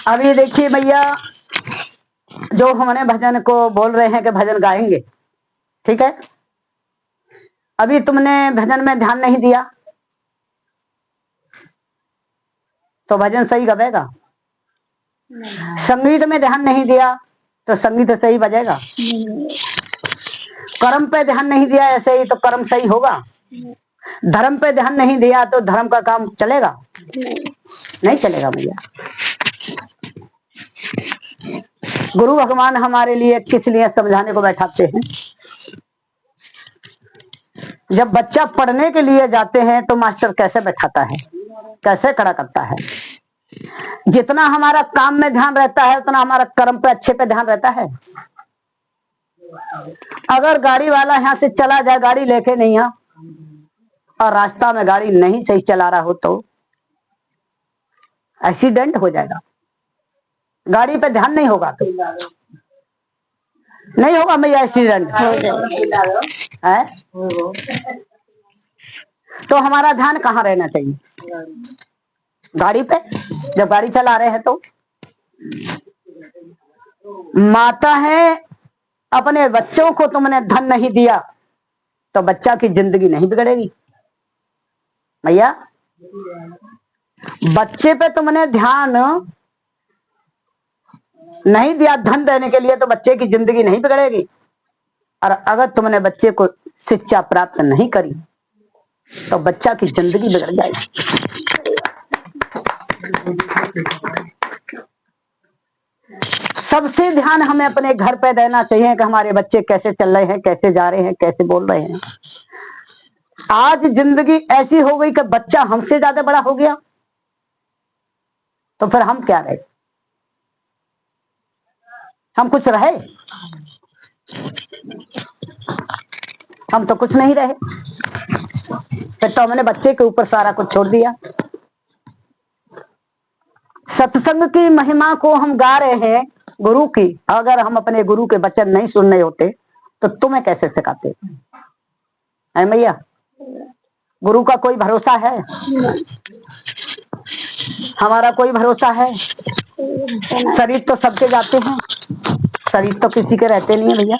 अभी देखिए भैया, जो हमने भजन को बोल रहे हैं कि भजन गाएंगे, ठीक है। अभी तुमने भजन में ध्यान नहीं दिया तो भजन सही गवेगा। संगीत में ध्यान नहीं दिया तो संगीत सही बजेगा। कर्म पे ध्यान नहीं दिया ऐसे ही तो कर्म सही होगा। धर्म पे ध्यान नहीं दिया तो धर्म का काम चलेगा? नहीं चलेगा भैया। गुरु भगवान हमारे लिए किस लिए समझाने को बैठाते हैं? जब बच्चा पढ़ने के लिए जाते हैं तो मास्टर कैसे बैठाता है, कैसे खड़ा करता है। जितना हमारा काम में ध्यान रहता है उतना हमारा कर्म पे अच्छे पे ध्यान रहता है। अगर गाड़ी वाला यहाँ से चला जाए गाड़ी लेके नहीं आ, और रास्ता में गाड़ी नहीं सही चला रहा हो तो एक्सीडेंट हो जाएगा। गाड़ी पे ध्यान नहीं होगा तो नहीं होगा भैया, एक्सीडेंट है। तो हमारा ध्यान कहाँ रहना चाहिए? गाड़ी पे। जब गाड़ी चला रहे हैं तो माता है, अपने बच्चों को तुमने धन नहीं दिया तो बच्चा की जिंदगी नहीं बिगड़ेगी भैया। बच्चे पे तुमने ध्यान नहीं दिया धन देने के लिए तो बच्चे की जिंदगी नहीं बिगड़ेगी। और अगर तुमने बच्चे को शिक्षा प्राप्त नहीं करी तो बच्चा की जिंदगी बिगड़ जाएगी। सबसे ध्यान हमें अपने घर पे देना चाहिए कि हमारे बच्चे कैसे चल रहे हैं, कैसे जा रहे हैं, कैसे बोल रहे हैं। आज जिंदगी ऐसी हो गई कि बच्चा हमसे ज्यादा बड़ा हो गया तो फिर हम क्या रहे? हम कुछ रहे? हम तो कुछ नहीं रहे। फिर तो हमने बच्चे के ऊपर सारा कुछ छोड़ दिया। सत्संग की महिमा को हम गा रहे हैं गुरु की, अगर हम अपने गुरु के वचन नहीं सुन रहे होते तो तुम्हें कैसे सिखाते है भैया? गुरु का कोई भरोसा है? हमारा कोई भरोसा है? शरीर तो सबके जाते हैं, शरीर तो किसी के रहते नहीं है भैया।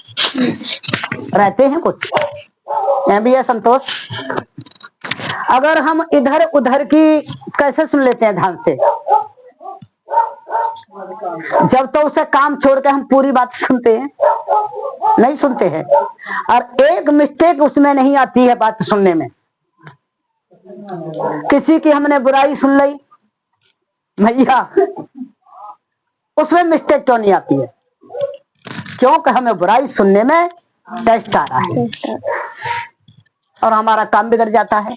रहते हैं कुछ है भैया संतोष। अगर हम इधर उधर की कैसे सुन लेते हैं ध्यान से, जब तो उसे काम छोड़ के हम पूरी बात सुनते हैं, नहीं सुनते हैं। और एक मिस्टेक उसमें नहीं आती है बात सुनने में। किसी की हमने बुराई सुन ली भैया, उसमें मिस्टेक क्यों नहीं आती है? क्योंकि हमें बुराई सुनने में टेस्ट आ रहा है और हमारा काम बिगड़ जाता है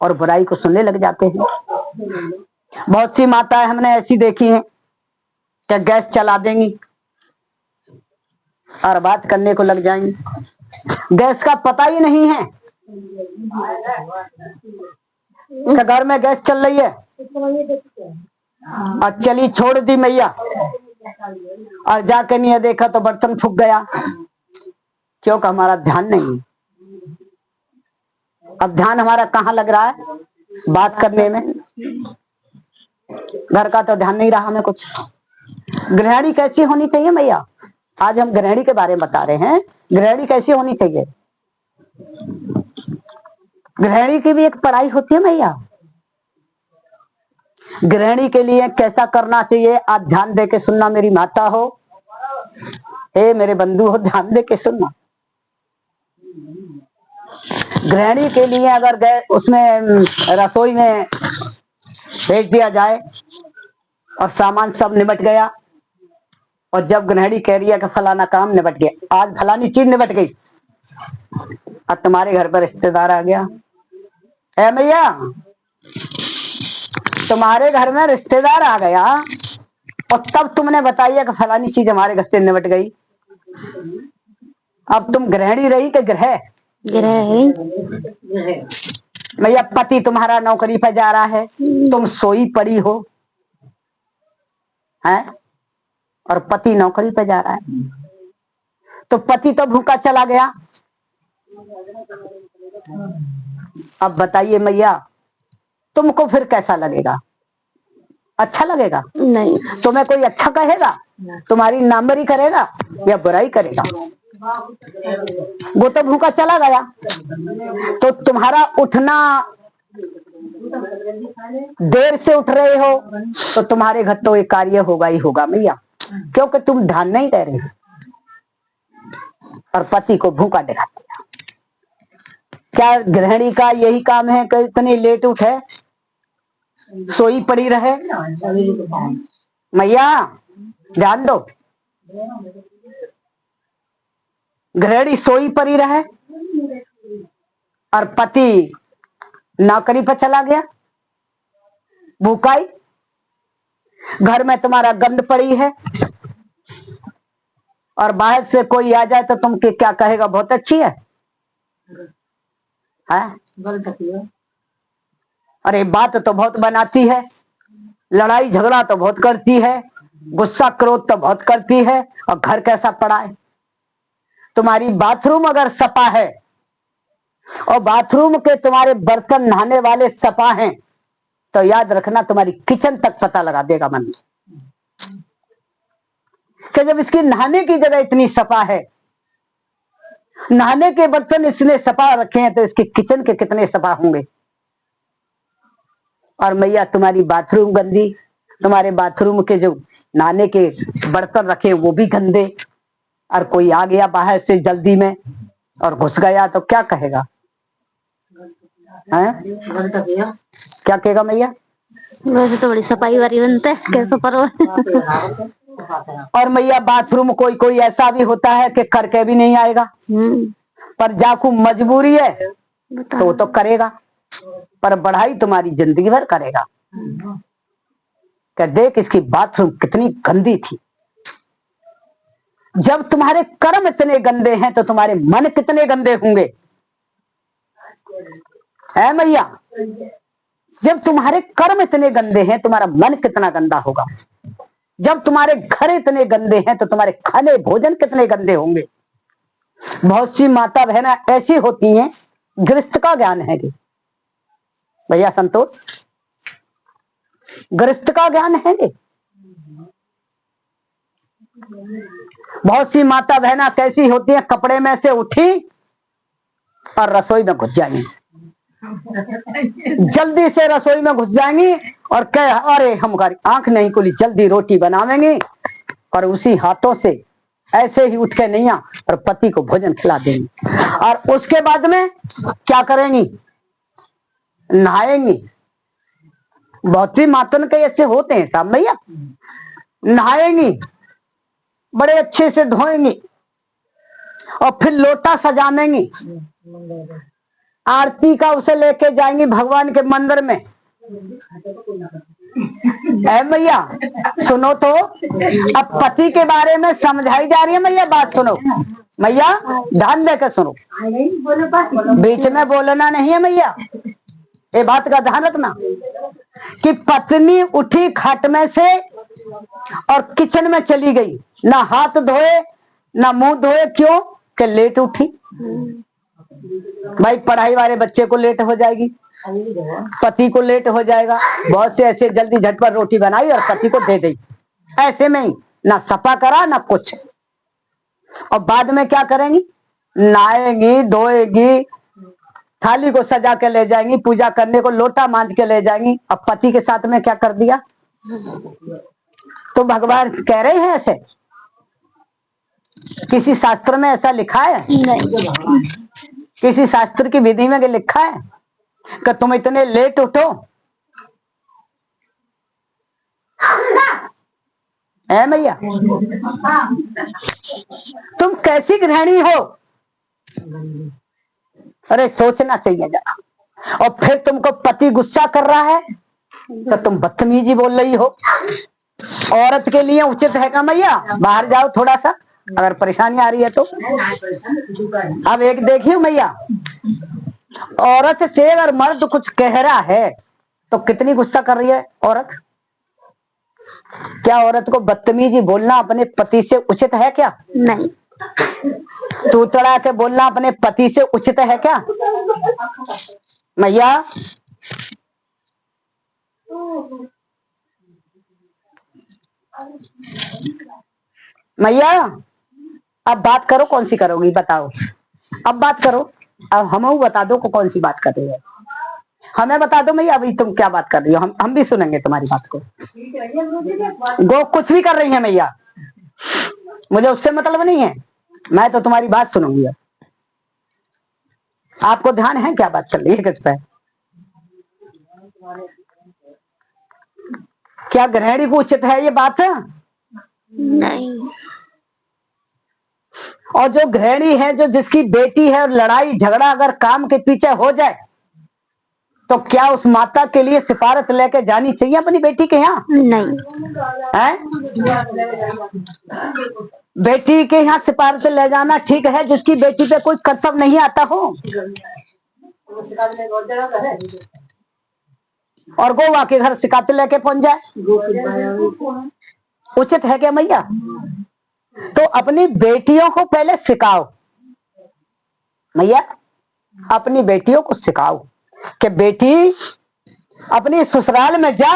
और बुराई को सुनने लग जाते हैं। बहुत सी माताएं हमने ऐसी देखी हैं कि गैस चला देंगी और बात करने को लग जाएंगी। गैस का पता ही नहीं है कि घर में गैस चल रही है और चली छोड़ दी मैया और जाके नहीं देखा तो बर्तन फूक गया, क्योंकि हमारा ध्यान नहीं। अब ध्यान हमारा कहाँ लग रहा है? बात करने में। घर का तो ध्यान नहीं रहा हमें कुछ। गृहिणी कैसी होनी चाहिए भैया? आज हम गृहिणी के बारे में बता रहे हैं। गृहिणी कैसी होनी चाहिए? गृहिणी की भी एक पढ़ाई होती है भैया। गृहिणी के लिए कैसा करना चाहिए, आज ध्यान दे के सुनना मेरी माता हो, हे मेरे बंधु हो, ध्यान दे के सुनना। गृहिणी के लिए अगर गए उसमें रसोई में भेज दिया जाए और सामान सब निबट गया और जब गृहिणी कह रही है कि फलाना काम निबट गया, आज फलानी चीज निबट गई, अब तुम्हारे घर पर रिश्तेदार आ गया है भैया, तुम्हारे घर में रिश्तेदार आ गया और तब तुमने बताइए कि फलानी चीज हमारे घर से निबट गई। अब तुम गृहिणी रही कि ग्रह? भैया पति तुम्हारा नौकरी पर जा रहा है, तुम सोई पड़ी हो हैं और पति नौकरी पर जा रहा है, तो पति तो भूखा चला गया। अब बताइए मैया तुमको फिर कैसा लगेगा? अच्छा लगेगा? नहीं। तुम्हें कोई अच्छा कहेगा? तुम्हारी नामबरी करेगा या बुराई करेगा? वो तो भूखा चला गया, तो तुम्हारा उठना, देर से उठ रहे हो तो तुम्हारे घर तो एक कार्य होगा ही होगा मैया, क्योंकि तुम ध्यान नहीं दे रहे और पति को भूखा दिखा दिया। क्या गृहिणी का यही काम है कि इतनी लेट उठे, सोई पड़ी रहे? मैया ध्यान दो, गृहिणी सोई पड़ी रहे और पति नौकरी पर चला गया, भूखाई, घर में तुम्हारा गंद पड़ी है और बाहर से कोई आ जाए तो तुम क्या कहेगा? बहुत अच्छी है, अरे बात तो बहुत बनाती है, लड़ाई झगड़ा तो बहुत करती है, गुस्सा क्रोध तो बहुत करती है, और घर कैसा पड़ा है? तुम्हारी बाथरूम अगर सफा है और बाथरूम के तुम्हारे बर्तन नहाने वाले सफा हैं तो याद रखना तुम्हारी किचन तक पता लगा देगा मन कि जब इसकी नहाने की जगह इतनी सफा है, नहाने के बर्तन इसने सफा रखे हैं, तो इसकी किचन के कितने सफा होंगे। और मैया तुम्हारी बाथरूम गंदी, तुम्हारे बाथरूम के जो नहाने के बर्तन रखे वो भी गंदे, और कोई आ गया बाहर से जल्दी में और घुस गया तो क्या कहेगा? क्या कहेगा मैया? वैसे तो बड़ी सफाई वाली बनते है, कैसे पर और मैया बाथरूम कोई कोई ऐसा भी होता है कि करके भी नहीं आएगा, पर जाकू मजबूरी है तो वो तो करेगा, पर बढ़ाई तुम्हारी जिंदगी भर करेगा कि देख इसकी बाथरूम कितनी गंदी थी। जब तुम्हारे कर्म इतने गंदे हैं तो तुम्हारे मन कितने गंदे होंगे, है मैया? जब तुम्हारे कर्म इतने गंदे हैं तुम्हारा मन कितना गंदा होगा। जब तुम्हारे घर इतने गंदे हैं तो तुम्हारे खाने भोजन कितने गंदे होंगे। बहुत सी माता बहना ऐसी होती हैं, गृहस्थ का ज्ञान है भैया संतोष, गृहस्थ का ज्ञान है। बहुत सी माता बहना कैसी होती है, कपड़े में से उठी और रसोई में घुस जाएंगी, जल्दी से रसोई में घुस जाएंगी और कह अरे हमारी आंख नहीं खुली, जल्दी रोटी बनावेंगी और उसी हाथों से ऐसे ही उठ के नहीं आ और पति को भोजन खिला देंगी। और उसके बाद में क्या करेंगी? नहाएंगी। बहुत सी मातन के ऐसे होते हैं साहब भैया, नहाएंगी, बड़े अच्छे से धोएंगी और फिर लोटा सजानेंगी, आरती का उसे लेके जाएंगी भगवान के मंदिर में। ऐ मैया सुनो तो, अब पति के बारे में समझाई जा रही है मैया, बात सुनो मैया, ध्यान देकर सुनो, बीच में बोलना नहीं है मैया, ये बात का ध्यान रखना कि पत्नी उठी खाट में से और किचन में चली गई, ना हाथ धोए ना मुंह धोए, क्यों? कि लेट उठी। भाई पढ़ाई वाले बच्चे को लेट हो जाएगी, पति को लेट हो जाएगा, बहुत से ऐसे जल्दी झटपट रोटी बनाई और पति को दे दी, ऐसे में ही ना सफा करा ना कुछ। और बाद में क्या करेंगी? नहाएंगी, धोएगी, थाली को सजा के ले जाएंगी, पूजा करने को लोटा मांझ के ले जाएंगी। अब पति के साथ में क्या कर दिया? तो भगवान कह रहे हैं ऐसे? किसी शास्त्र में ऐसा लिखा है? नहीं। किसी शास्त्र की विधि में लिखा है कि तुम इतने लेट उठो? है मैया? तुम कैसी गृहिणी हो? अरे सोचना चाहिए जरा। और फिर तुमको पति गुस्सा कर रहा है तो तुम बदतमीजी बोल रही हो। औरत के लिए उचित है का मैया? बाहर जाओ थोड़ा सा, अगर परेशानी आ रही है तो। अब एक देखिए मैया, औरत से अगर मर्द कुछ कह रहा है तो कितनी गुस्सा कर रही है औरत। क्या औरत को बदतमीजी बोलना अपने पति से उचित है क्या? नहीं। तू तड़ा के बोलना अपने पति से उचित है क्या मैया? मैया अब बात करो, कौन सी करोगी बताओ। अब बात करो, अब हम बता दो कौन सी बात कर रही है। हमें बता दो मैया अभी तुम क्या बात कर रही हो, हम भी सुनेंगे तुम्हारी बात को। गो कुछ भी कर रही है मैया, मुझे उससे मतलब नहीं है, मैं तो तुम्हारी बात सुनूंगी। आपको ध्यान है क्या बात चल रही है किस पे? क्या गृहिणी को उचित है ये बात? नहीं। और जो गृहिणी है, जो जिसकी बेटी है, लड़ाई झगड़ा अगर काम के पीछे हो जाए तो क्या उस माता के लिए सिफारिश लेके जानी चाहिए अपनी बेटी के यहाँ? नहीं है? बेटी के यहाँ सिफारिश ले जाना ठीक है, जिसकी बेटी पे कोई कर्तव्य नहीं आता हो। और गोवा के घर शिकायत लेके पहुंच जाए, उचित है क्या मैया? तो अपनी बेटियों को पहले सिखाओ मैया, अपनी बेटियों को सिखाओ कि बेटी अपनी ससुराल में जा।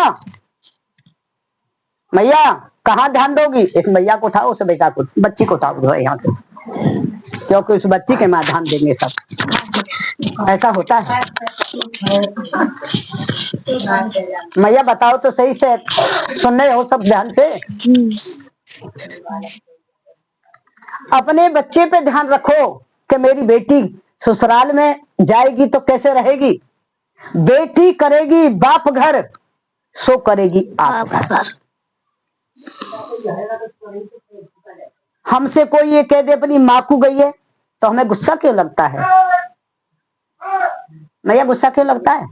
मैया कहाँ ध्यान दोगी? इस मैया को उठाओ, उस बेटा को, बच्ची को उठाओ जो है यहाँ से, क्योंकि उस बच्ची के माँ ध्यान देंगे सब। ऐसा होता है मैया? बताओ तो सही से, सुन रहे हो सब ध्यान से? अपने बच्चे पे ध्यान रखो कि मेरी बेटी ससुराल में जाएगी तो कैसे रहेगी। बेटी करेगी बाप घर, सो करेगी आप घर। हमसे कोई ये कह दे अपनी माँ को गई है तो हमें गुस्सा क्यों लगता है भैया? गुस्सा क्यों लगता है?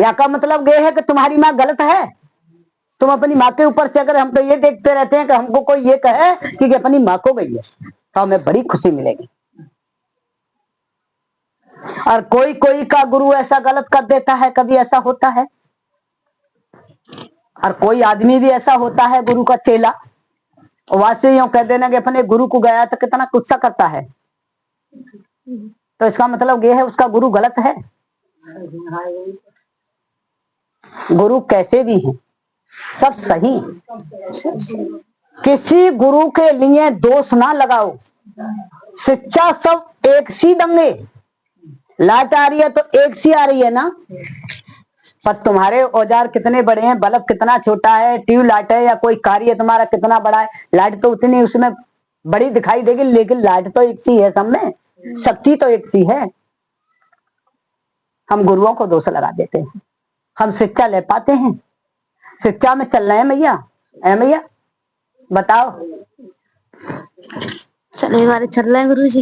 या का मतलब ये है कि तुम्हारी माँ गलत है, तुम अपनी माँ के ऊपर से, अगर हम तो ये देखते रहते हैं कि हमको कोई ये कहे कि अपनी माँ को गई है तो हमें बड़ी खुशी मिलेगी। और कोई कोई का गुरु ऐसा गलत कर देता है, कभी ऐसा होता है। और कोई आदमी भी ऐसा होता है गुरु का चेला, वासे यूं कह देना कि अपने गुरु को गया तो कितना गुस्सा करता है, तो इसका मतलब ये है उसका गुरु गलत है। गुरु कैसे भी हैं, सब सही। किसी गुरु के लिए दोष ना लगाओ, शिक्षा सब एक सी दंगे। लाइट आ रही है तो एक सी आ रही है ना, पर तुम्हारे औजार कितने बड़े हैं, बल्ब कितना छोटा है, ट्यूब लाइट है या कोई कार्य तुम्हारा कितना बड़ा है, लाइट तो उतनी उसमें बड़ी दिखाई देगी, लेकिन लाइट तो एक सी है सब में, शक्ति तो एक सी है। हम गुरुओं को दोष लगा देते हैं, हम शिक्षा ले पाते हैं, शिक्षा में चल रहे हैं मैया। है मैया बताओ? चले वाले चल रहे हैं गुरु जी।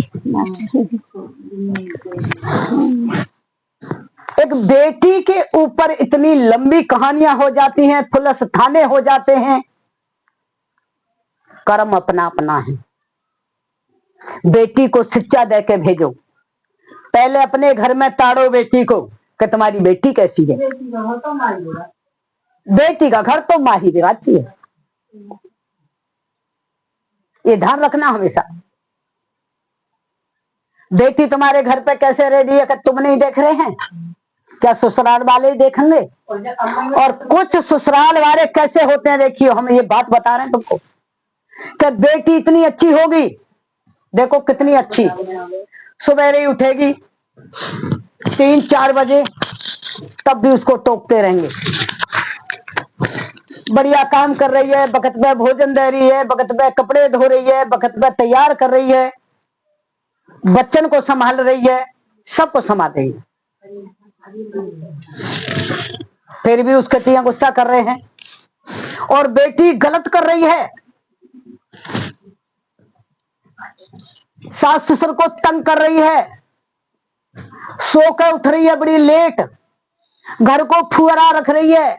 एक बेटी के ऊपर इतनी लंबी कहानियां हो जाती हैं, पुलिस थाने हो जाते हैं। कर्म अपना अपना है। बेटी को शिक्षा दे के भेजो, पहले अपने घर में ताड़ो बेटी को कि तुम्हारी बेटी कैसी है। बेटी का घर तो माँ ही दिखाती है, ये ध्यान रखना हमेशा। बेटी तुम्हारे घर पे कैसे रेडी है कि तुम नहीं देख रहे हैं, क्या ससुराल वाले देखेंगे? और कुछ ससुराल वाले कैसे होते हैं देखियो, हम ये बात बता रहे हैं तुमको कि बेटी इतनी अच्छी होगी, देखो कितनी अच्छी, सुबह ही उठेगी 3-4 बजे, तब भी उसको टोकते रहेंगे। बढ़िया काम कर रही है, बखत पे भोजन दे रही है, बखत पे कपड़े धो रही है, बखत पे तैयार कर रही है, बच्चन को संभाल रही है, सबको संभाल रही है, फिर भी उसके तिया गुस्सा कर रहे हैं। और बेटी गलत कर रही है, सास ससुर को तंग कर रही है, सो कर उठ रही है बड़ी लेट, घर को फुआरा रख रही है,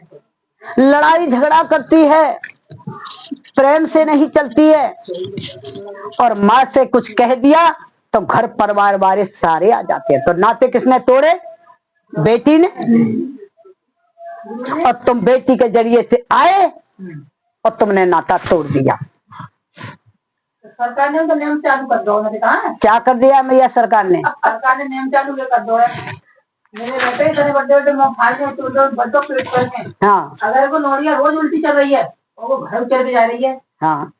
लड़ाई झगड़ा करती है, प्रेम से नहीं चलती है, और माँ से कुछ कह दिया तो घर परिवार वाले सारे आ जाते हैं। तो नाते किसने तोड़े? बेटी ने। और तुम बेटी के जरिए से आए और तुमने नाता तोड़ दिया। सरकार ने तो नियम चालू कर दो, उन्होंने कहा क्या कर दिया मैया सरकार ने? सरकार ने नियम चालू कर दो है। मेरे बेटे इतने बड़े बड़े मुंह खा के तो बड्डो पेट करके हाँ अगर वो नौड़िया रोज उल्टी चल रही है और वो घर चल के जा रही है हाँ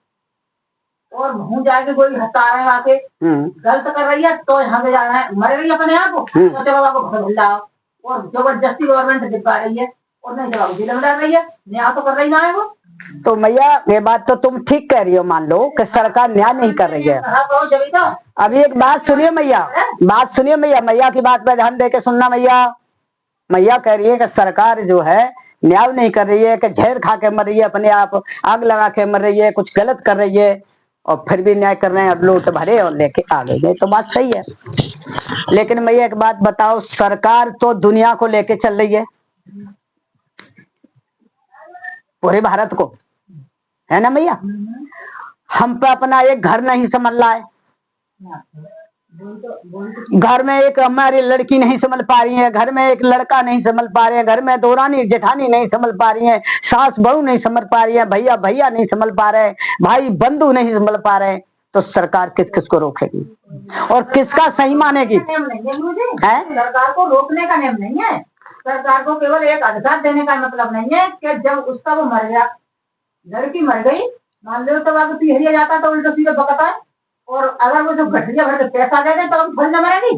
और मुंह जाके कोई हटा रहे आके गलत कर रही है तो यहाँ के जा रहा है मर गई अपने आप को तो चलो आपको घर भूल जाओ और जबरदस्ती गवर्नमेंट दिखा रही है और नहीं जवाब जेल में डाल रही है न्याय तो कर रही ना है वो। तो मैया ये बात तो तुम ठीक कह रही हो, मान लो कि सरकार न्याय नहीं कर रही है। हाँ कहो जब तो अभी एक बात सुनिए मैया, बात सुनिए मैया, मैया की बात पे ध्यान दे के सुनना मैया। मैया कह रही है कि सरकार जो है न्याय नहीं कर रही है, कि जहर खा के मर रही है, अपने आप आग लगा के मर रही है, कुछ गलत कर रही है और फिर भी न्याय कर रहे हैं, लूट भरे और लेके आ गए। तो बात सही है, लेकिन मैया एक बात बताओ, सरकार तो दुनिया को लेके चल रही है, पूरे भारत को, है ना मैया। हम पे अपना एक घर नहीं संभल रहा है, घर में एक हमारी लड़की नहीं संभल पा रही है, घर में एक लड़का नहीं संभल पा रहे हैं, घर में दौरानी जेठानी नहीं संभल पा रही है, सास बहू नहीं संभल पा रही है, भैया भैया नहीं संभल पा रहे, भाई बंधु नहीं संभल पा रहे, तो सरकार किस किस को रोकेगी और किसका सही मानेगी? नियम नहीं है मुझे, सरकार को रोकने का नियम नहीं है, सरकार को केवल एक अधिकार देने का मतलब नहीं है कि जब उसका वो मर गया, लड़की मर गई, मान लो तो आगे पिहरिया जाता तो उल्टा सीधा बकता है और अगर वो जो गठरिया भर के पैसा दे दे तो थोड़ी ना मरेगी,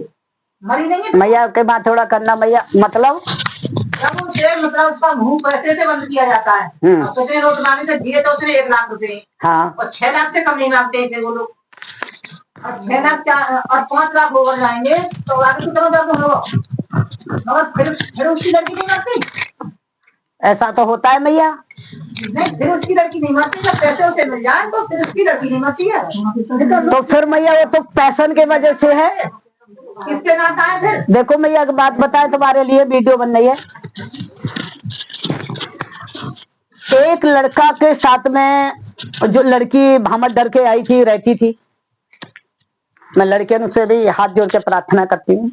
मरी नहीं है। मैया के बात थोड़ा करना मैया, मतलब जब उसे मतलब उसका मुंह पैसे से बंद किया जाता है, अब कितने नोट मांगे थे, दिए तो उसने 1 लाख रुपए, हाँ और 6 लाख से कम नहीं मांगते थे वो लोग, और 6 लाख और 5 लाख ओवर जाएंगे तो आगे कितना दर्द होगा, और फिर उसकी लड़की नहीं मरती। ऐसा तो होता है मैया, नहीं फिर उसकी लड़की नहीं मरती, जब पैसे उसे मिल जाए तो फिर उसकी लड़की नहीं मरती है। तो फिर मैया वो तो पैसन के वजह से है, किसके नाता है फिर? देखो मैया एक बात बताए, तुम्हारे लिए वीडियो बन रही है। एक लड़का के साथ में जो लड़की भामट डर के आई थी, रहती थी, मैं लड़के से भी हाथ जोड़ के प्रार्थना करती हूँ,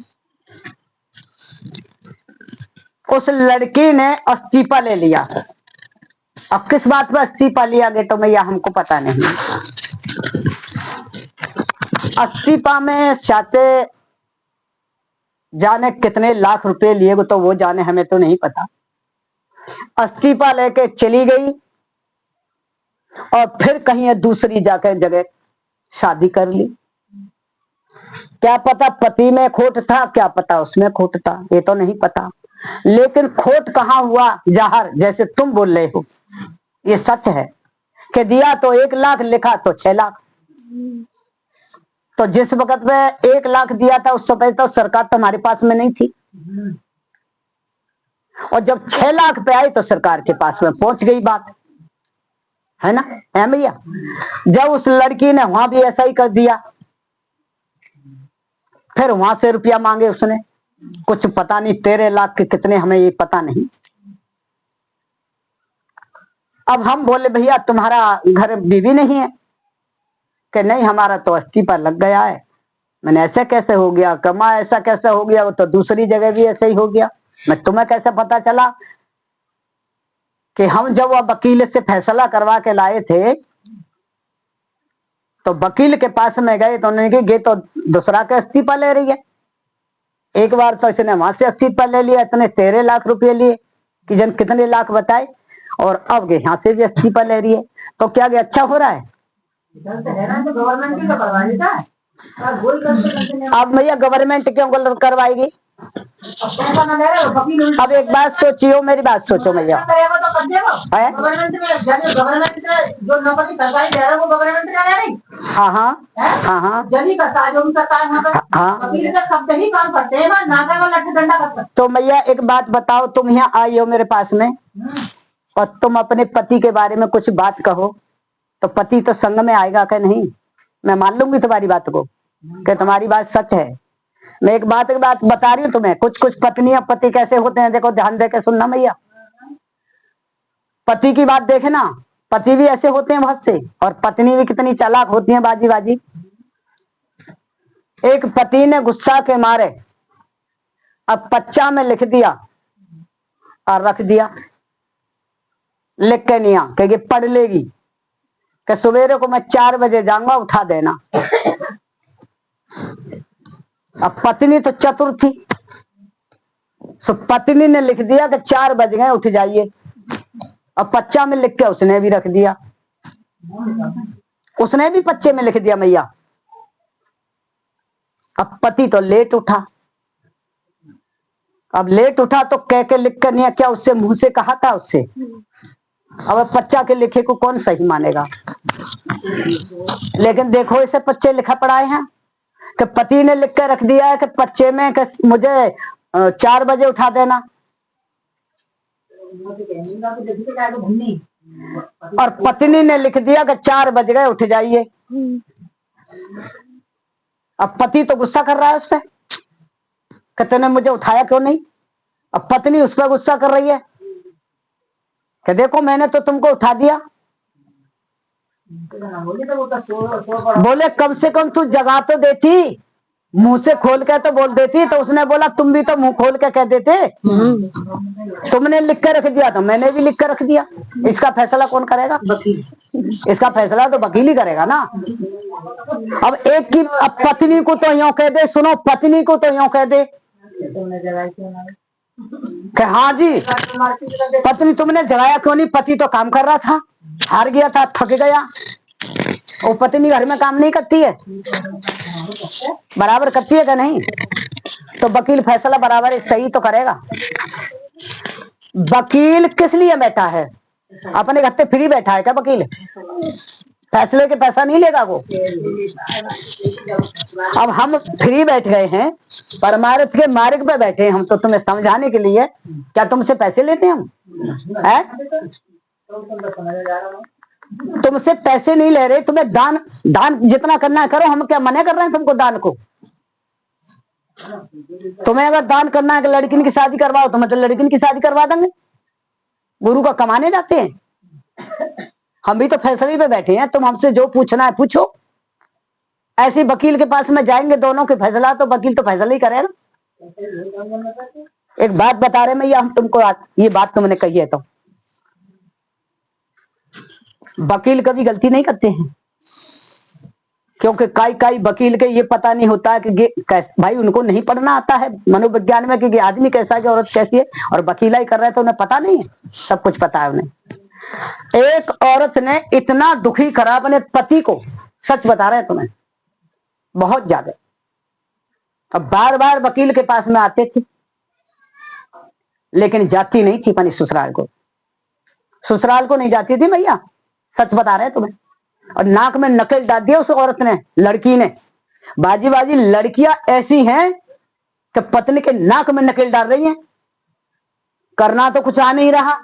उस लड़की ने इस्तीफा ले लिया। अब किस बात पर इस्तीफा लिया गया तो मैया हमको पता नहीं। इस्तीफा में चाहते जाने कितने लाख रुपए लिए तो वो जाने, हमें तो नहीं पता। इस्तीफा लेके चली गई और फिर कहीं दूसरी जाकर जगह शादी कर ली। क्या पता पति में खोट था, क्या पता उसमें खोट था, ये तो नहीं पता, लेकिन खोट कहाँ हुआ, जहर, जैसे तुम बोल रहे हो, ये सच है कि दिया तो 1 लाख, लिखा तो 6 लाख। तो जिस वक्त में 1 लाख दिया था उस समय तो सरकार तुम्हारे पास में नहीं थी, और जब 6 लाख पे आई तो सरकार के पास में पहुंच गई बात, है ना, है भैया। जब उस लड़की ने वहां भी ऐसा ही कर दिया, फिर वहां से रुपया मांगे उसने, कुछ पता नहीं 13 लाख के कितने, हमें ये पता नहीं। अब हम बोले भैया तुम्हारा घर बीवी नहीं है, कि नहीं हमारा तो इस्तीफा लग गया है। मैंने ऐसे कैसे हो गया, कमा ऐसा कैसे हो गया, वो तो दूसरी जगह भी ऐसे ही हो गया, मैं तुम्हें कैसे पता चला? कि हम जब वह वकील से फैसला करवा के लाए थे तो वकील के पास में गए तो उन्होंने कहा तो दूसरा का इस्तीफा ले रही है। एक बार तो इसने वहां से इस्तीफा ले लिया, इतने 13 लाख रुपए लिए कि जन कितने लाख बताए, और अब यहाँ से भी इस्तीफा ले रही है, तो क्या ये अच्छा हो रहा है? गवर्नमेंट की तो करवा देता है, अब भैया गवर्नमेंट क्यों गलत करवाएगी? अब एक बात सोचियो, मेरी बात सोचो भैया, गवर्नमेंट में गवर्नमेंट जो नौकरी सरकारी दे रहा है वो गवर्नमेंट का नहीं। हाँ हाँ जल्दी करता है जो भी करता है वहाँ पे, वकील का शब्द ही काम करते हैं, नागा वाला डंडा करता है। तो भैया एक बात बताओ, तुम यहाँ आई हो मेरे पास में और तुम अपने पति के बारे में कुछ बात कहो, तो पति तो संग में आएगा कि नहीं? मैं मान लूंगी तुम्हारी बात को कि तुम्हारी बात सच है। मैं एक बात बता रही हूँ तुम्हें, कुछ कुछ पत्नियां पति कैसे होते हैं, देखो ध्यान दे के सुनना भैया, पति की बात देखे ना, पति भी ऐसे होते हैं बहुत से, और पत्नी भी कितनी चालाक होती है, बाजी बाजी। एक पति ने गुस्सा के मारे अब पच्चा में लिख दिया और रख दिया, लिख के नहीं कि पढ़ लेगी, कि सवेरे को मैं 4 बजे जाऊंगा, उठा देना। अब पत्नी तो चतुर थी, सो पत्नी ने लिख दिया कि 4 बज गए उठ जाइए। अब पच्चा में लिख के उसने भी रख दिया, उसने भी पच्चे में लिख दिया मैया। अब पति तो लेट उठा, अब लेट उठा तो कह के लिख कर नहीं, क्या उससे मुंह से कहा था उससे। अब पच्चा के लिखे को कौन सही मानेगा। लेकिन देखो इसे पच्चे लिखा पड़ाए हैं कि पति ने लिख कर रख दिया है कि पच्चे में कि मुझे 4 बजे उठा देना, और पत्नी ने लिख दिया कि 4 बज गए उठ जाइए। अब पति तो गुस्सा कर रहा है उस पर कि तूने मुझे उठाया क्यों नहीं। अब पत्नी उस पर गुस्सा कर रही है कि देखो मैंने तो तुमको उठा दिया। बोले कम से कम तू जगा तो देती, मुंह से खोल के तो बोल देती। तो उसने बोला तुम भी तो मुंह खोल के कह देते, तुमने लिख कर रख दिया तो मैंने भी लिख कर रख दिया। इसका फैसला कौन करेगा? इसका फैसला तो वकील ही करेगा ना। अब एक की अब पत्नी को तो यूं कह दे, सुनो पत्नी को तो यूं कह दे कि हाँ जी पत्नी तुमने जगाया क्यों नहीं। पति तो काम कर रहा था, हार गया था, थक गया। वो पत्नी घर में काम नहीं करती है, बराबर करती है क्या नहीं। तो वकील फैसला बराबर सही तो करेगा। वकील किस लिए बैठा है? अपने घर पे फ्री बैठा है क्या वकील? फैसले के पैसा नहीं लेगा वो। अब हम फ्री बैठ गए हैं, परमार्थ के मार्ग पे बैठे हैं हम, तो तुम्हें समझाने के लिए। क्या तुमसे पैसे लेते हैं हम? तुमसे पैसे नहीं ले रहे, तुम्हें दान दान जितना करना है करो। हम क्या मना कर रहे हैं तुमको दान को? तुम्हें अगर दान करना है कि लड़की की शादी करवाओ तो मतलब लड़की की शादी करवा देंगे। गुरु का कमाने जाते हैं हम भी तो फैसले पे बैठे हैं। तुम हमसे जो पूछना है पूछो। ऐसे वकील के पास में जाएंगे दोनों के फैसला, तो वकील तो फैसला ही करेगा। एक बात बता रहे मैं, हम तुमको ये बात तुमने कही है तो वकील कभी गलती नहीं करते हैं, क्योंकि कई वकील के ये पता नहीं होता है कि भाई उनको नहीं पढ़ना आता है मनोविज्ञान में कि आदमी कैसा है, औरत कैसी है, और वकीलाई कर रहे हैं तो उन्हें पता नहीं है। सब कुछ पता है उन्हें। एक औरत ने इतना दुखी करा अपने पति को, सच बता रहे हैं तुम्हें, बहुत ज्यादा। अब बार बार वकील के पास में आते थे, लेकिन जाती नहीं थी अपनी ससुराल को। ससुराल को नहीं जाती थी भैया, सच बता रहे हैं तुम्हें। और नाक में नकेल डाल दिया उस औरत ने, लड़की ने। बाजी बाजी लड़कियां ऐसी हैं कि पत्नी के नाक में नकेल डाल रही हैं। करना तो कुछ आ नहीं रहा,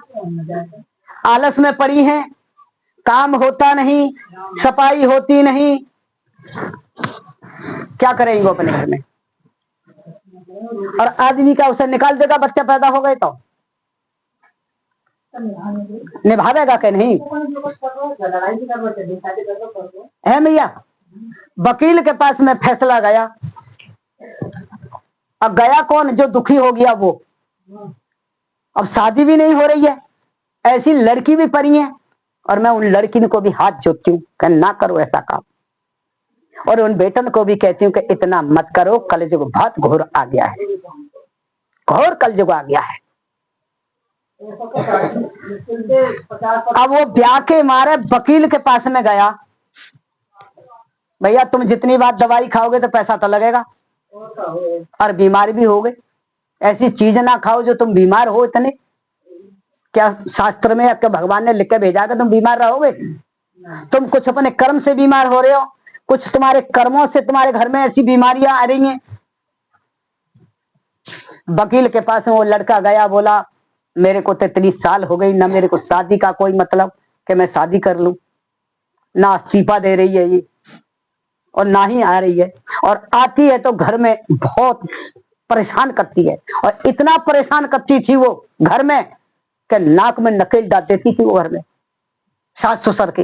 आलस में पड़ी हैं, काम होता नहीं, सफाई होती नहीं, क्या करेंगे वो अपने घर में। और आदमी का उसे निकाल देगा, बच्चा पैदा हो गए तो निभावेगा कि नहीं? है भैया। वकील के पास में फैसला गया। अब गया कौन? जो दुखी हो गया वो। अब शादी भी नहीं हो रही है, ऐसी लड़की भी पड़ी है, और मैं उन लड़की को भी हाथ जोड़ती हूँ कि ना करो ऐसा काम। और उन बेटन को भी कहती हूँ कि इतना मत करो, कलयुग बहुत घोर आ गया है, घोर कलयुग आ गया है। अब वो ब्याह के मारे वकील के पास में गया। भैया तुम जितनी बार दवाई खाओगे तो पैसा तो लगेगा, और बीमार भी होगे। ऐसी चीज ना खाओ जो तुम बीमार हो इतने। क्या शास्त्र में क्या भगवान ने लिख के भेजा कि तुम बीमार रहोगे? तुम कुछ अपने कर्म से बीमार हो रहे हो, कुछ तुम्हारे कर्मों से तुम्हारे घर में ऐसी बीमारियां आ रही हैं। वकील के पास में वो लड़का गया, बोला मेरे को तो इतनी साल हो गई, ना मेरे को शादी का कोई मतलब कि मैं शादी कर लूं, ना इस्तीफा दे रही है ये, और ना ही आ रही है, और आती है तो घर में बहुत परेशान करती है। और इतना परेशान करती थी वो घर में कि नाक में नकेल डाल देती थी वो घर में, सास ससुर के।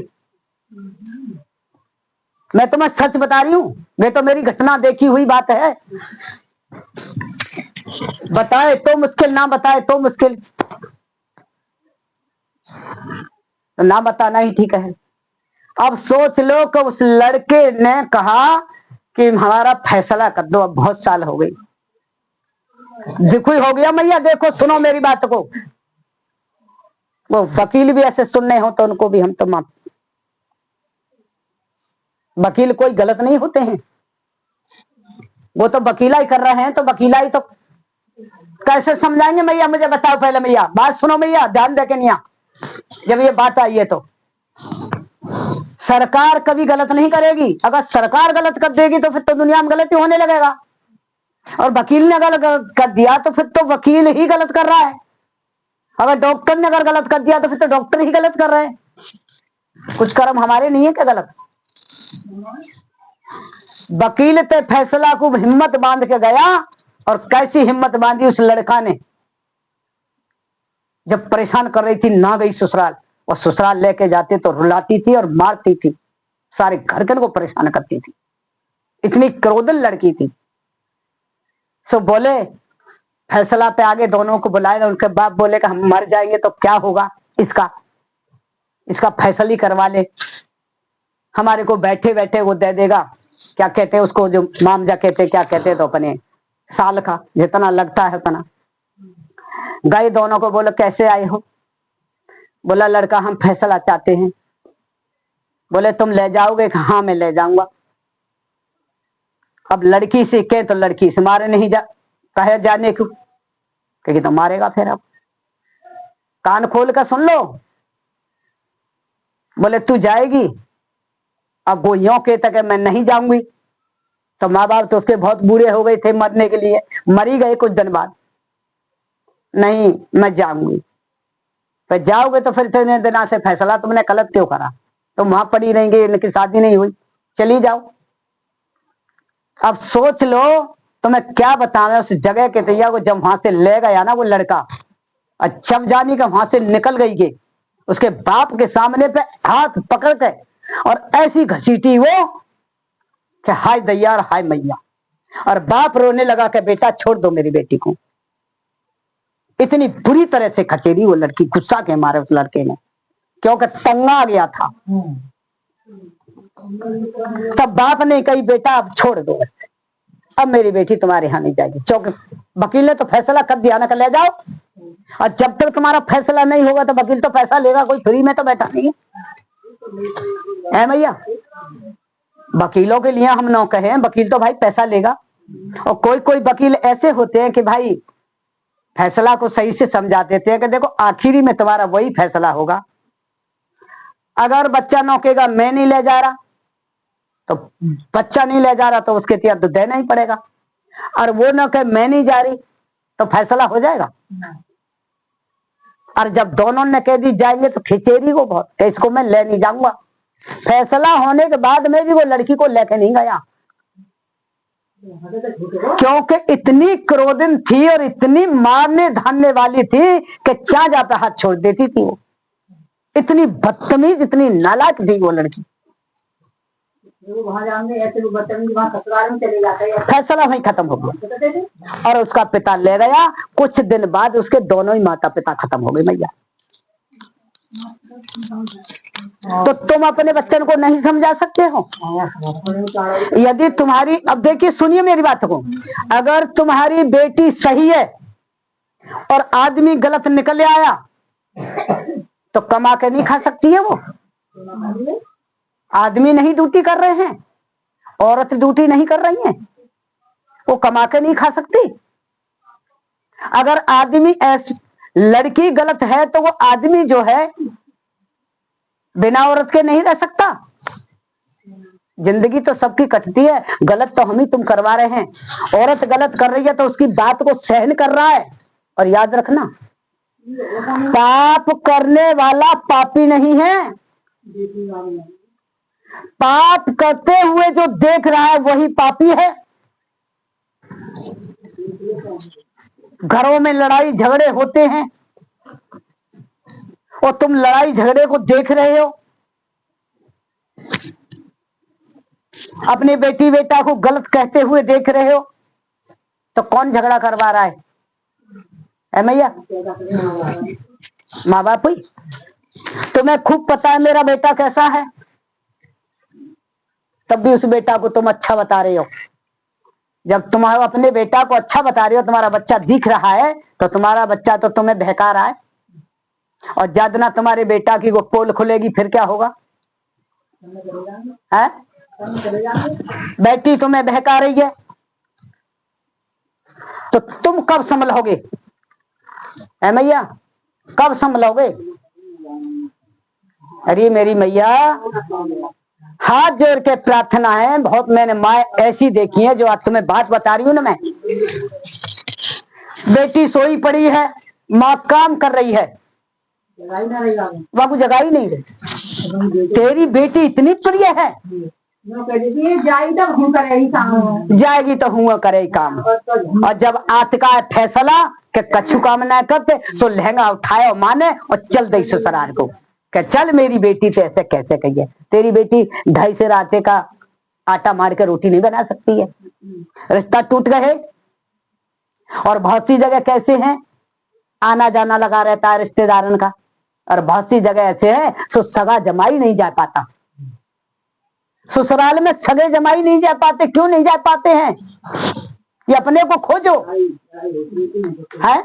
मैं तुम्हें सच बता रही हूँ, ये तो मेरी घटना देखी हुई बात है। बताए तो मुश्किल, ना बताए तो मुश्किल, ना बताना ही ठीक है। अब सोच लो कि उस लड़के ने कहा कि हमारा फैसला कर दो, अब बहुत साल हो गई। दुखी हो गया मैया। देखो सुनो मेरी बात को, वो वकील भी ऐसे सुनने हो तो उनको भी हम तो माफ, वकील कोई गलत नहीं होते हैं, वो तो वकीलाई कर रहे हैं, तो वकीलाई तो कैसे समझाएंगे मैया? मुझे बताओ पहले मैया, बात सुनो मैया, ध्यान देके नहीं। जब ये बात आई है तो सरकार कभी गलत नहीं करेगी। अगर सरकार गलत कर देगी तो फिर तो दुनिया में गलती होने लगेगा, और वकील ने अगर गलत कर दिया तो फिर तो वकील ही गलत कर रहा है। अगर डॉक्टर ने अगर गलत कर दिया तो फिर तो डॉक्टर ही गलत कर रहे हैं। कुछ कर्म हमारे नहीं है क्या गलत? वकील ते फैसला को हिम्मत बांध के गया, और कैसी हिम्मत बांधी उस लड़का ने, जब परेशान कर रही थी ना गई ससुराल, और ससुराल लेके जाते तो रुलाती थी और मारती थी, सारे घर के को परेशान करती थी, इतनी क्रोधन लड़की थी। सो बोले फैसला पे आगे दोनों को बुलाए, उनके बाप बोले कि हम मर जाएंगे तो क्या होगा, इसका फैसला करवा ले, हमारे को बैठे बैठे वो दे देगा, क्या कहते हैं उसको, जो मामजा कहते, क्या कहते हैं, तो अपने साल का जितना लगता है उतना। गए दोनों को, बोले कैसे आए हो? बोला लड़का हम फैसला चाहते हैं। बोले तुम ले जाओगे? हाँ मैं ले जाऊंगा। अब लड़की से कहे तो लड़की से मारे नहीं जा कहे जाने को, क्योंकि तो मारेगा फिर। अब कान खोल कर सुन लो, बोले तू जाएगी? अब वो यों कहता कि मैं नहीं जाऊंगी, तो माँ बाप तो उसके बहुत बुरे हो गए थे, मरने के लिए मरी गए कुछ दिन बाद। नहीं मैं जाऊंगी। फिर जाओगे तो फिर इतने दिना से फैसला तुमने गलत क्यों करा? तुम वहां पड़ी रहेंगे, इनकी शादी नहीं हुई, चली जाओ। अब सोच लो तुम्हें क्या बतावे उस जगह के तैया को, जब वहां से ले गया ना वो लड़का, और जब जानी का वहां से निकल गई के उसके बाप के सामने पे हाथ पकड़ के और ऐसी घसीटी वो कि हाय दैया हाय मैया, और बाप रोने लगा कि बेटा छोड़ दो मेरी बेटी को। इतनी बुरी तरह से खचेरी वो लड़की, गुस्सा के मारे उस लड़के ने, क्योंकि तंगा गया था। तब बाप ने कही बेटा अब छोड़ दो, अब मेरी बेटी तुम्हारे यहाँ नहीं जाएगी, क्योंकि वकील ने तो फैसला कर दिया ना, कर ले जाओ। और जब तक तुम्हारा फैसला नहीं होगा तो वकील तो पैसा लेगा, कोई फ्री में तो बैठा नहीं है भैया। वकीलों के लिए हम न कहें, वकील तो भाई पैसा लेगा। और कोई कोई वकील ऐसे होते हैं कि भाई फैसला को सही से समझा देते हैं कि देखो आखिरी में तुम्हारा वही फैसला होगा। अगर बच्चा नौकेगा मैं नहीं ले जा रहा, तो बच्चा नहीं ले जा रहा तो उसके तिया तो देना ही पड़ेगा, और वो न कहे मैं नहीं जा रही तो फैसला हो जाएगा। और जब दोनों ने कह दी जाएंगे तो खिचेरी को बहुत, इसको मैं ले नहीं जाऊंगा। फैसला होने के बाद में भी वो लड़की को लेके नहीं गया, क्योंकि इतनी क्रोधन थी और इतनी मारने धानने वाली थी कि क्या जाता हाथ छोड़ देती थी वो। इतनी बदतमीज, इतनी नालायक थी वो लड़की। वहां जाएंगे ऐसे वो बदतमीज, वहां ससुराल में चले जाते हैं, फैसला वहीं खत्म हो गया, और उसका पिता ले गया। कुछ दिन बाद उसके दोनों ही माता पिता खत्म हो गए मैया। तो तुम अपने बच्चन को नहीं समझा सकते हो? यदि तुम्हारी, अब देखिए सुनिए मेरी बात को, अगर तुम्हारी बेटी सही है और आदमी गलत निकल आया तो कमा के नहीं खा सकती है वो। आदमी नहीं ड्यूटी कर रहे हैं, औरत ड्यूटी नहीं कर रही है, वो कमा के नहीं खा सकती। अगर आदमी लड़की गलत है तो वो आदमी जो है बिना औरत के नहीं रह सकता। जिंदगी तो सबकी कटती है, गलत तो हम ही तुम करवा रहे हैं। औरत गलत कर रही है तो उसकी बात को सहन कर रहा है। और याद रखना, पाप करने वाला पापी नहीं है, पाप करते हुए जो देख रहा है वही पापी है। घरों में लड़ाई झगड़े होते हैं और तुम लड़ाई झगड़े को देख रहे हो, अपनी बेटी बेटा को गलत कहते हुए देख रहे हो, तो कौन झगड़ा करवा रहा है मैया? माँ बाप ही। तुम्हें खूब पता है मेरा बेटा कैसा है, तब भी उस बेटा को तुम अच्छा बता रहे हो। जब तुम अपने बेटा को अच्छा बता रहे हो, तुम्हारा बच्चा दिख रहा है, तो तुम्हारा बच्चा तो तुम्हें बहका रहा है। और जब ना तुम्हारे बेटा की वो पोल खुलेगी फिर क्या होगा? है? बेटी तुम्हें बहका रही है तो तुम कब संभलोगे? है मैया, कब संभलोगे? अरे मेरी मैया, हाथ जोड़ के प्रार्थना है। बहुत मैंने माँ ऐसी देखी है जो आज तुम्हें बात बता रही हूँ ना मैं। बेटी सोई पड़ी है, माँ काम कर रही है, बाबू जगा ही नहीं रही। तेरी बेटी इतनी प्रिय है, जाएगी तो हुआ करे काम। और जब आत का फैसला कि कछु काम ना करते, तो लहंगा उठाए और माने और चल दई ससुराल को। कि चल मेरी बेटी से ऐसे कैसे कही है? तेरी बेटी 2.5 सेर आटे का आटा मार के रोटी नहीं बना सकती है। रिश्ता टूट गए। और बहुत सी जगह कैसे हैं, आना जाना लगा रहता है रिश्तेदारन का। और बहुत सी जगह ऐसे है सो सगा जमाई नहीं जा पाता। ससुराल में सगे जमाई नहीं जा पाते। क्यों नहीं जा पाते हैं? ये अपने को खोजो है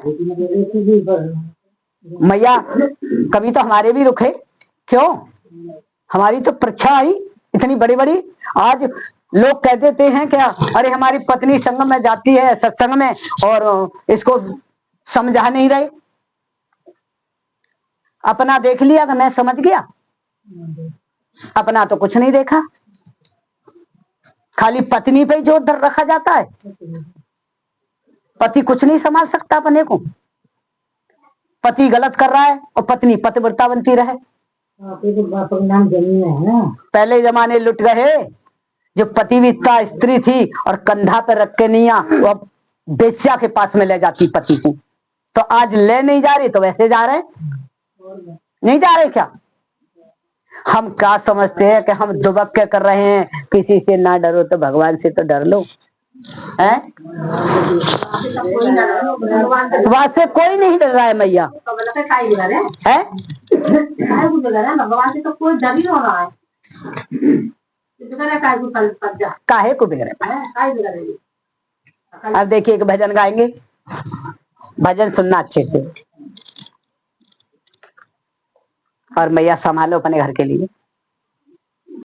मैया। कभी तो हमारे भी रुखे, क्यों? हमारी तो परीक्षा आई इतनी बड़ी बड़ी। आज लोग कह देते हैं क्या, अरे हमारी पत्नी संग में जाती है सत्संग में और इसको समझा नहीं रहे। अपना देख लिया कि मैं समझ गया, अपना तो कुछ नहीं देखा। खाली पत्नी पे जोर धर रखा जाता है। पति कुछ नहीं संभाल सकता अपने को। पति गलत कर रहा है और पत्नी पतिव्रता बनती रहे। पहले जमाने लुट गए, जो पतिव्रता स्त्री थी और कंधा पे रख के नहीं आ, वो अब बेश्या के पास में ले जाती पति को। तो आज ले नहीं जा रही तो वैसे जा रहे, नहीं जा रहे क्या? हम क्या समझते हैं कि हम दुबक के कर रहे हैं। किसी से ना डरो तो भगवान से तो डर लो। है? वहां से कोई नहीं डर रहा है मैया। है? भगवान से तो कोई डर ही नहीं रहा है। काहे को बिगड़े? अब देखिए एक भजन गाएंगे, भजन सुनना अच्छे से। और मैया संभालो अपने घर के लिए।